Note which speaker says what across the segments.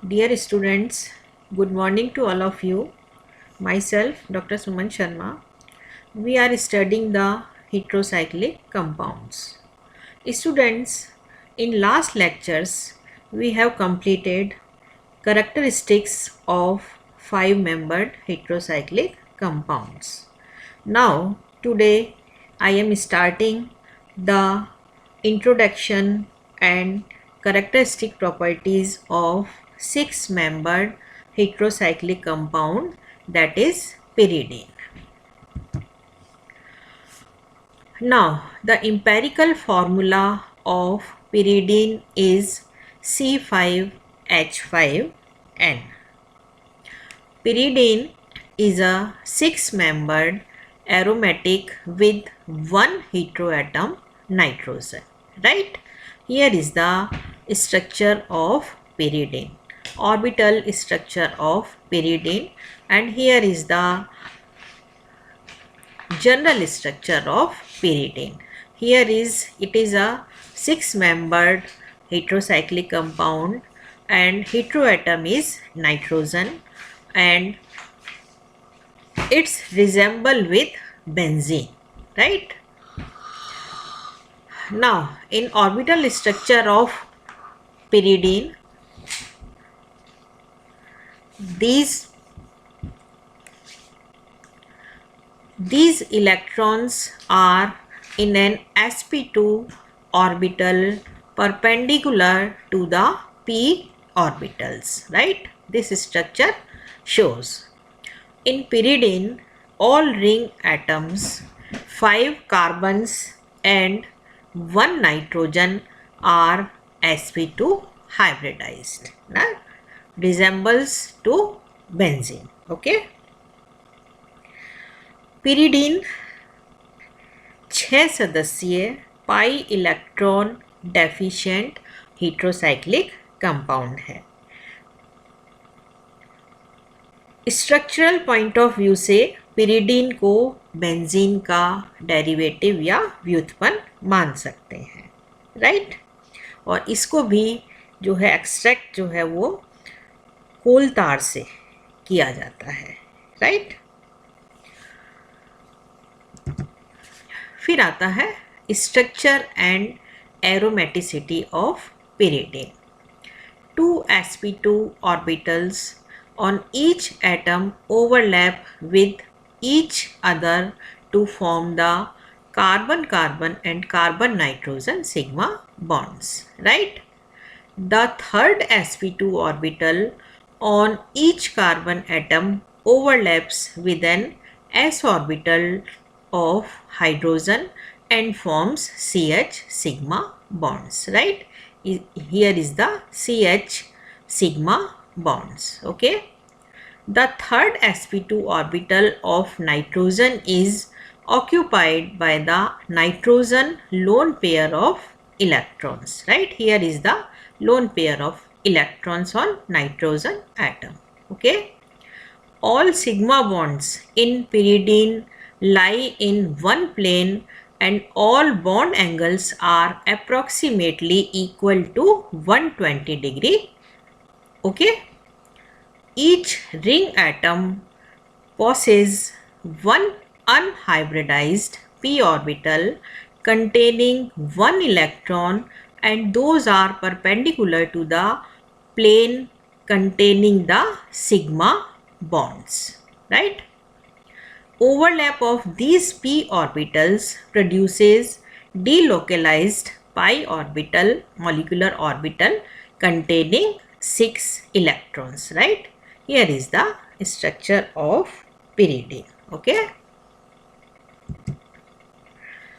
Speaker 1: Dear students, good morning to all of you. Myself, Dr. Suman Sharma. We are studying the heterocyclic compounds. Students, in last lectures, we have completed characteristics of five-membered heterocyclic compounds. Now, today, I am starting the introduction and characteristic properties of six-membered heterocyclic compound, that is pyridine. Now, the empirical formula of pyridine is C5H5N. Pyridine is a six-membered aromatic with one heteroatom nitrogen. Right? Here is the structure of pyridine, orbital structure of pyridine, and here is the general structure of pyridine. Here it is a six-membered heterocyclic compound and heteroatom is nitrogen and it's resemble with benzene, right? Now, in orbital structure of pyridine, these electrons are in an sp2 orbital perpendicular to the p orbitals, right? This structure shows. In pyridine, all ring atoms, 5 carbons and 1 nitrogen are sp2 hybridized, resembles to benzene. Okay. pyridine 6 सदस्यीय pi electron deficient heterocyclic compound है. Structural point of view से pyridine को benzene का derivative या व्युत्पन्न मान सकते हैं, राइट? और इसको भी जो है एक्सट्रैक्ट जो है वो कोल तार से किया जाता है, राइट? फिर आता है structure and aromaticity of pyridine. 2 sp2 orbitals on each atom overlap with each other to form the carbon-carbon and carbon-nitrogen sigma bonds, right? The third sp2 orbital on each carbon atom overlaps with an s orbital of hydrogen and forms CH sigma bonds, right? Here is the CH sigma bonds. Okay. The third sp2 orbital of nitrogen is occupied by the nitrogen lone pair of electrons, right? Here is the lone pair of electrons on nitrogen atom. Okay. All sigma bonds in pyridine lie in one plane and all bond angles are approximately equal to 120 degree. Okay. Each ring atom possesses one unhybridized p orbital containing one electron and those are perpendicular to the plane containing the sigma bonds, right? Overlap of these p orbitals produces delocalized pi orbital, molecular orbital containing 6 electrons, right? Here is the structure of pyridine. Okay.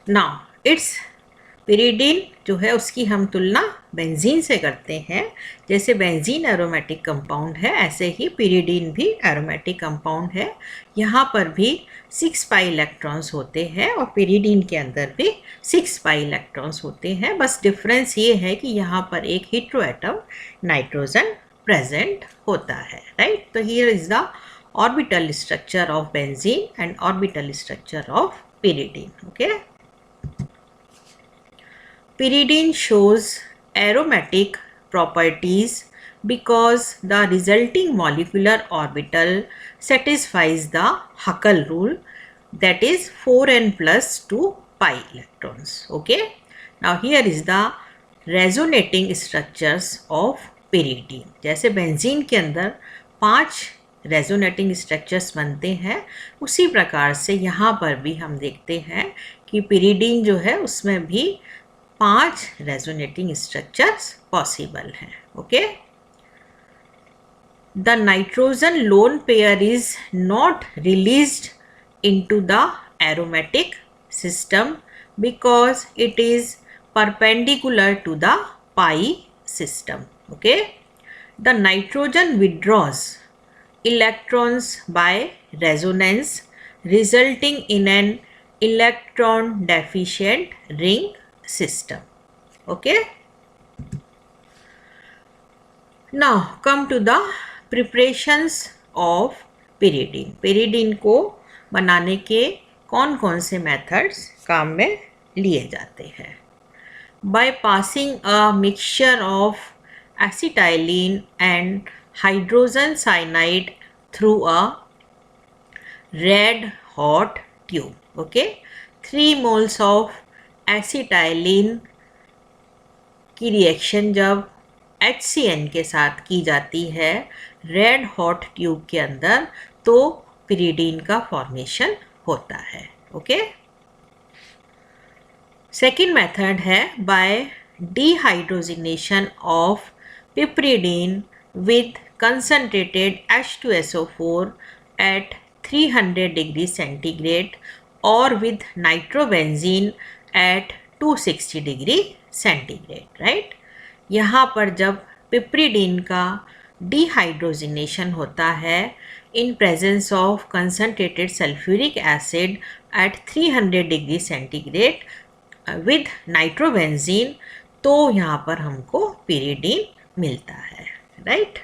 Speaker 1: Now, its pyridine जो है उसकी हम तुलना benzene से करते हैं. जैसे benzene aromatic compound है ऐसे ही pyridine भी एरोमेटिक कंपाउंड है. यहाँ पर भी 6 पाई इलेक्ट्रॉन्स होते हैं और pyridine के अंदर भी 6 पाई इलेक्ट्रॉन्स होते हैं. बस डिफरेंस ये है कि यहाँ पर एक हेटेरोएटम नाइट्रोजन प्रेजेंट होता है, राइट? तो here is the orbital structure of benzene and orbital structure of pyridine. Okay. Pyridine shows aromatic properties because the resulting molecular orbital satisfies the Huckel rule, that is 4n plus 2 pi electrons. Okay. Now here is the resonating structures of pyridine. जैसे benzene के अंदर 5 resonating structures बनते हैं, उसी प्रकार से यहाँ पर भी हम देखते हैं कि pyridine जो है उसमें भी 5 रेजोनेटिंग स्ट्रक्चर्स पॉसिबल हैं. Okay. The nitrogen lone pair is not released into the aromatic system because it is perpendicular to the pi system. Okay. The nitrogen withdraws electrons by resonance, resulting in an electron deficient ring system. Okay. Now come to the preparations of pyridine. pyridine को बनाने के कौन कौन से methods काम में लिए जाते हैं. By passing a mixture of acetylene and hydrogen cyanide through a red hot tube. Okay, 3 moles of acetylene की रिएक्शन जब HCN के साथ की जाती है रेड हॉट ट्यूब के अंदर, तो pyridine का फॉर्मेशन होता है. ओके. सेकेंड मेथड है by dehydrogenation of piperidine with concentrated H2SO4 at 300 degree centigrade और with nitrobenzene at 260 degree centigrade. Right. यहाँ पर जब पिपरिडीन का डिहाइड्रोजिनेशन होता है in presence of concentrated sulfuric acid at 300 degree centigrade with nitrobenzene, तो यहाँ पर हमको pyridine मिलता है. राइट.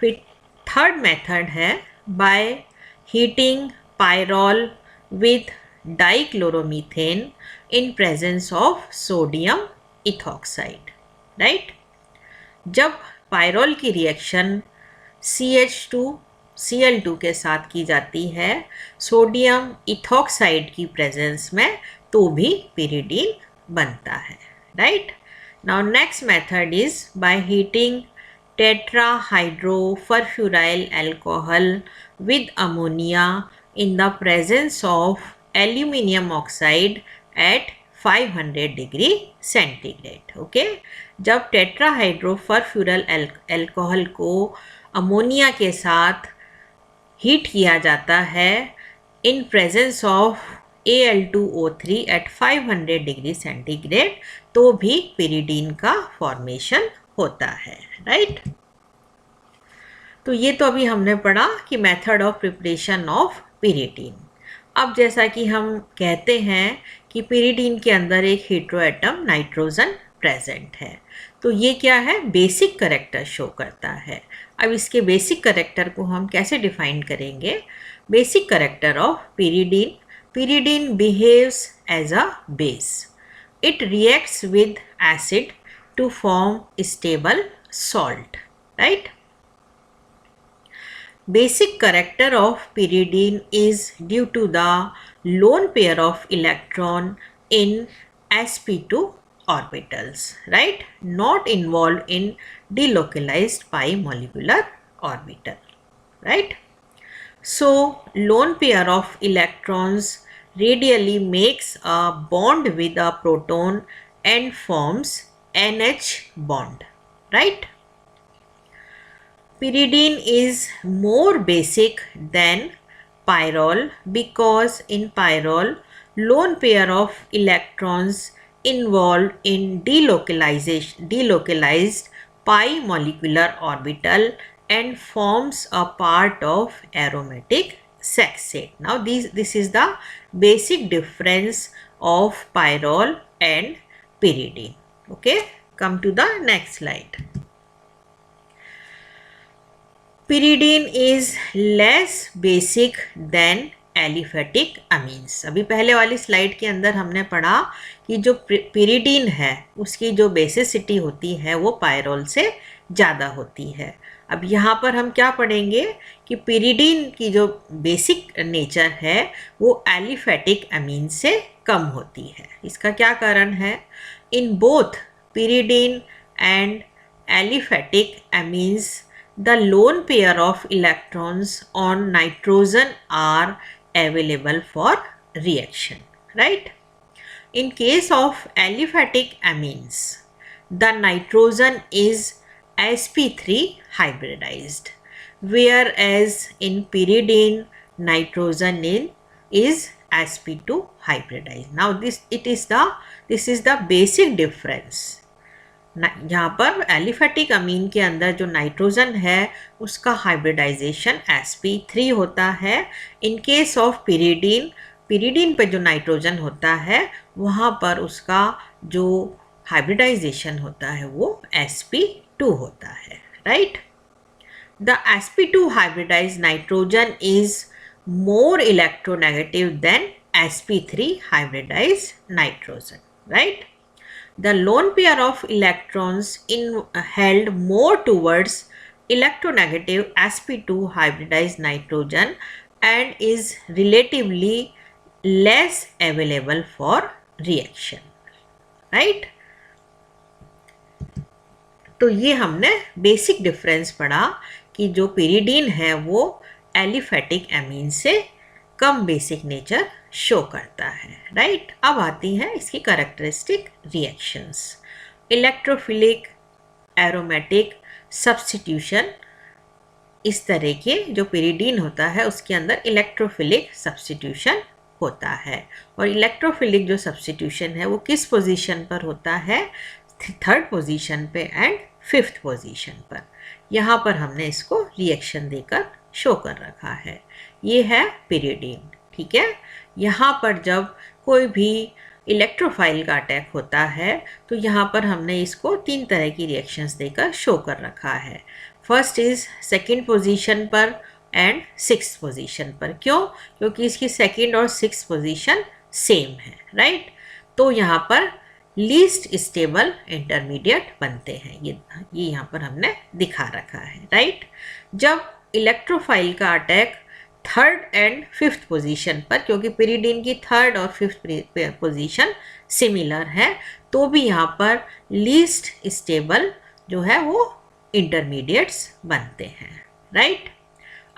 Speaker 1: फिर थर्ड मेथड है by heating pyrrole with dichlorometane in presence of sodium ethoxide. Right. जब पायरोल की रिएक्शन CH2Cl2 के साथ की जाती है सोडियम इथॉक्साइड की प्रेजेंस में, तो भी pyridine बनता है. Right. Now next method is by heating tetrahydrofuryl alcohol with ammonia in the presence of aluminium oxide at 500 degree centigrade. Okay. जब टेट्राहाइड्रोफरफ्यूरल अल्कोहल को अमोनिया के साथ हीट किया जाता है in presence of Al2O3 at 500 degree centigrade, तो भी pyridine का फॉर्मेशन होता है. राइट. तो ये तो अभी हमने पढ़ा कि method of preparation of pyridine. अब जैसा कि हम कहते हैं कि pyridine के अंदर एक हेटेरो एटम नाइट्रोजन प्रेजेंट है, तो ये क्या है, बेसिक कैरेक्टर शो करता है. अब इसके बेसिक कैरेक्टर को हम कैसे डिफाइन करेंगे. Basic character of pyridine. pyridine behaves as a base. It reacts with acid to form stable salt. Right. Basic character of pyridine is due to the lone pair of electron in sp2 orbitals, right, not involved in delocalized pi molecular orbital. Right. So lone pair of electrons radially makes a bond with a proton and forms NH bond. Right. Pyridine is more basic than pyrrole because in pyrrole lone pair of electrons involved in delocalized pi molecular orbital and forms a part of aromatic sextate. Now this is the basic difference of pyrrole and pyridine. Okay, come to the next slide. Pyridine is less basic than aliphatic amines. अभी पहले वाली slide के अंदर हमने पढ़ा कि जो pyridine है उसकी जो बेसिसिटी होती है वो पायरोल से ज़्यादा होती है। अब यहाँ पर हम क्या पढ़ेंगे कि पिरिडीन की जो बेसिक नेचर है वो एलिफेटिक अमीन से कम होती है। इसका क्या कारण है? In both pyridine and aliphatic amines the lone pair of electrons on nitrogen are available for reaction, right? In case of aliphatic amines, the nitrogen is sp3 hybridized, whereas in pyridine nitrogen is sp2 hybridized. Now this is the basic difference. यहाँ पर aliphatic अमीन के अंदर जो nitrogen है उसका hybridisation sp3 होता है। In case of pyridine पे जो नाइट्रोजन होता है वहाँ पर उसका जो हाइब्रिडाइजेशन होता है वो sp2 होता है, right. The sp2 hybridized nitrogen is more electronegative than sp3 hybridized nitrogen, right. The lone pair of electrons held more towards electronegative sp2 hybridized nitrogen and is relatively less available for reaction, right? तो ये हमने basic difference पढ़ा कि जो pyridine है वो aliphatic अमीन से कम basic nature show करता है, राइट। अब आती हैं इसकी characteristic reactions. Electrophilic, aromatic, substitution, इस तरह के जो पिरिडीन होता है उसके अंदर इलेक्ट्रोफिलिक सब्स्टिट्यूशन होता है। और इलेक्ट्रोफिलिक जो सब्स्टिट्यूशन है वो किस पोजीशन पर होता है? थर्ड पोजीशन पे एंड फिफ्थ पोजीशन पर। यहाँ पर हमने इसको रिएक्शन देकर शो कर रखा है। ये है पिरिडीन, ठीक है। यहाँ पर जब कोई भी इलेक्ट्रोफाइल का अटैक होता है तो यहाँ पर हमने इसको 3 तरह की रिएक्शंस देकर शो कर रखा है। फर्स्ट इज़ सेकंड पोजीशन पर एंड सिक्स्थ पोजीशन पर। क्यों? क्योंकि इसकी सेकंड और सिक्स्थ पोजीशन सेम है, राइट। तो यहाँ पर लीस्ट स्टेबल इंटरमीडिएट बनते हैं। ये यहाँ पर हमने दिखा रखा है, राइट। जब इलेक्ट्रोफाइल का attack third and fifth position पर, क्योंकि पिरिडीन की थर्ड और फिफ्थ पोजीशन सिमिलर है, तो भी यहाँ पर लीस्ट स्टेबल जो है वो इंटरमीडिएट्स बनते हैं, राइट।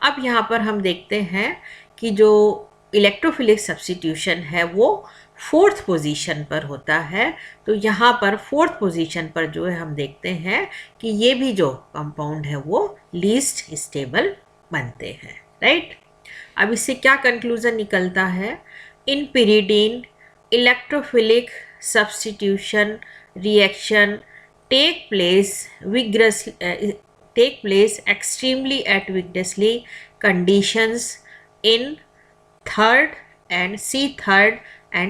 Speaker 1: अब यहाँ पर हम देखते हैं कि जो इलेक्ट्रोफिलिक सब्स्टिट्यूशन है वो फोर्थ पोजीशन पर होता है। तो यहाँ पर फोर्थ पोजीशन पर जो है हम देखते हैं कि ये भी जो कंपाउंड है वो लीस्ट स्टेबल बनते हैं, राइट। अब इससे क्या कंक्लूजन निकलता है? In pyridine electrophilic substitution reaction take place extremely at vigorously conditions in third and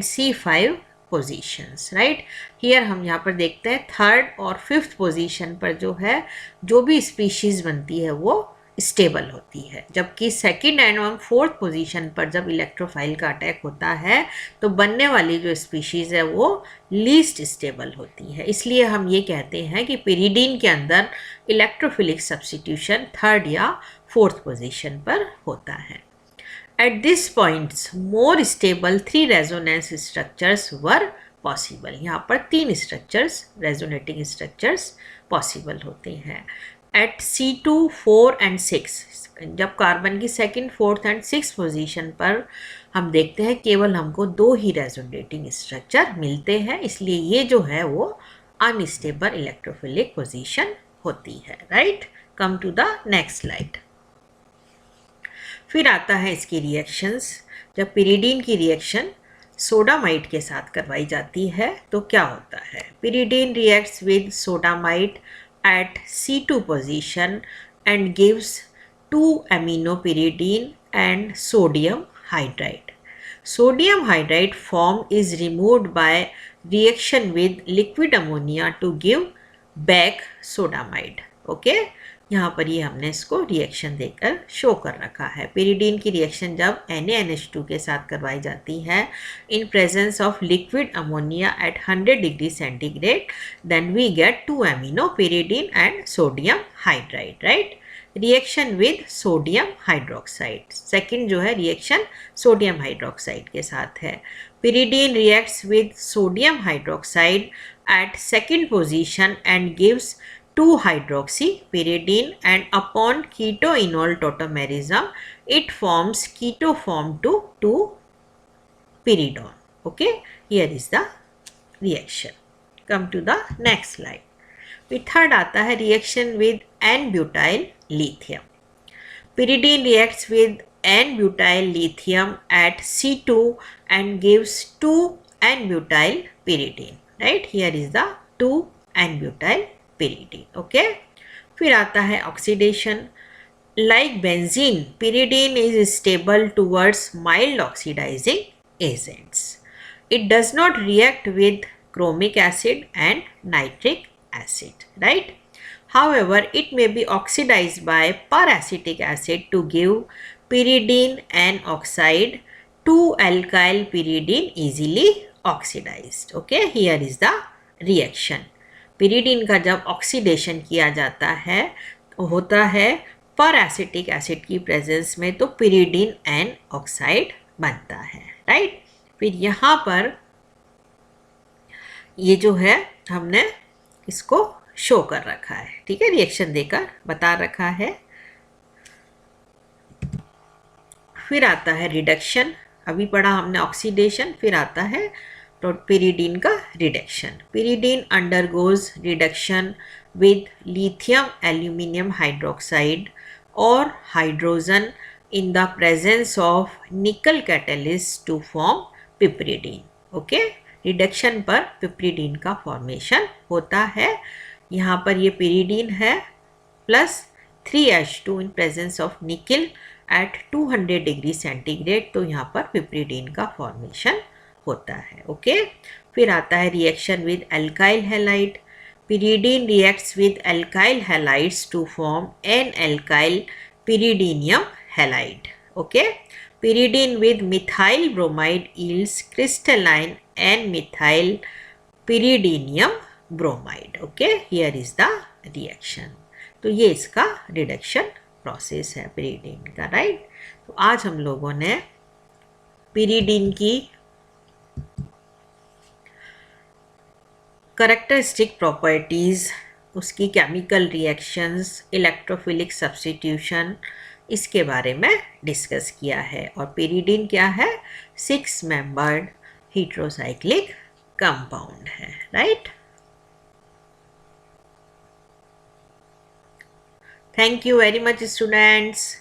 Speaker 1: C5 positions, right. Here हम यहाँ पर देखते हैं थर्ड और फिफ्थ पोजीशन पर जो है जो भी स्पीशीज़ बनती है वो स्टेबल होती है, जबकि सेकंड एंड फोर्थ पोजीशन पर जब इलेक्ट्रोफाइल का अटैक होता है तो बनने वाली जो स्पीशीज़ है वो लीस्ट स्टेबल होती है। इसलिए हम ये कहते हैं कि पिरिडीन के अंदर इलेक्ट्रोफिलिक सब्स्टिट्यूशन थर्ड या फोर्थ पोजीशन पर होता है। At this point, more stable 3 resonance structures were possible. यहाँ पर 3 structures, resonating structures possible होते हैं। At C2, 4 and 6, जब कार्बन की second, fourth and sixth position पर हम देखते हैं केवल हमको 2 ही रेजोनेटिंग स्ट्रक्चर मिलते हैं, इसलिए ये जो है वो अनस्टेबल इलेक्ट्रोफिलिक पोजीशन होती है, right. Come to the next slide. फिर आता है इसकी रिएक्शंस। जब पिरिडीन की रिएक्शन सोडामाइड के साथ करवाई जाती है तो क्या होता है? Pyridine reacts with sodamide at C2 position and gives 2 amino pyridine and sodium hydride. Sodium hydride form is removed by reaction with liquid ammonia to give back sodamide. Okay, यहाँ पर ये हमने इसको रिएक्शन देकर शो कर रखा है। Pyridine की रिएक्शन जब NaNH2 के साथ करवाई जाती है in presence of liquid ammonia at 100 degree centigrade, then we get 2 amino pyridine and sodium hydride, right. Reaction with sodium hydroxide, second जो है रिएक्शन सोडियम हाइड्रोक्साइड के साथ है। Pyridine reacts with sodium hydroxide at second position and gives 2-hydroxypyridine, and upon ketoenol tautomerism it forms ketoform to 2-pyridone. Okay, here is the reaction. Come to the next slide. फिर third आता है reaction with N-butyl lithium. Pyridine reacts with N-butyl lithium at C2 and gives 2-N-butyl pyridine. Right, here is the 2-N-butyl pyridine. Okay, फिर आता है oxidation. Like benzene, pyridine is stable towards mild oxidizing agents. It does not react with chromic acid and nitric acid, right? However, it may be oxidized by peracetic acid to give pyridine N oxide. 2-alkyl pyridine easily oxidized. Okay, here is the reaction. pyridine का जब oxidation किया जाता है तो होता है पर acetic acid की प्रेजेंस में, तो pyridine N ऑक्साइड बनता है, राइट। फिर यहाँ पर ये जो है हमने इसको शो कर रखा है, ठीक है, रिएक्शन देकर बता रखा है। फिर आता है रिडक्शन, अभी पढ़ा हमने ऑक्सीडेशन, फिर आता है तो pyridine का reduction. pyridine undergoes reduction with lithium aluminum hydroxide or hydrogen in the presence of nickel catalyst to form piperidine. Okay, reduction पर पिपरीडीन का फॉर्मेशन होता है। यहाँ पर ये pyridine है plus 3H2 in presence of nickel at 200 degree centigrade, तो यहाँ पर पिपरीडीन का फॉर्मेशन होता है। ओके, फिर आता है reaction with alkyl halide. pyridine reacts with alkyl halides to form N-alkyl pyridinium halide. Okay, pyridine with methyl bromide yields crystalline N-methyl pyridinium bromide. Okay, here is the reaction. तो ये इसका reduction process है pyridine का, right. तो आज हम लोगों ने pyridine की करेक्टरिस्टिक प्रॉपर्टीज़, उसकी केमिकल रिएक्शंस, इलेक्ट्रोफिलिक सब्स्टिट्यूशन, इसके बारे में डिस्कस किया है। और pyridine क्या है, 6 मेंबर्ड हेट्रोसाइक्लिक कंपाउंड है, right. Thank you very much students.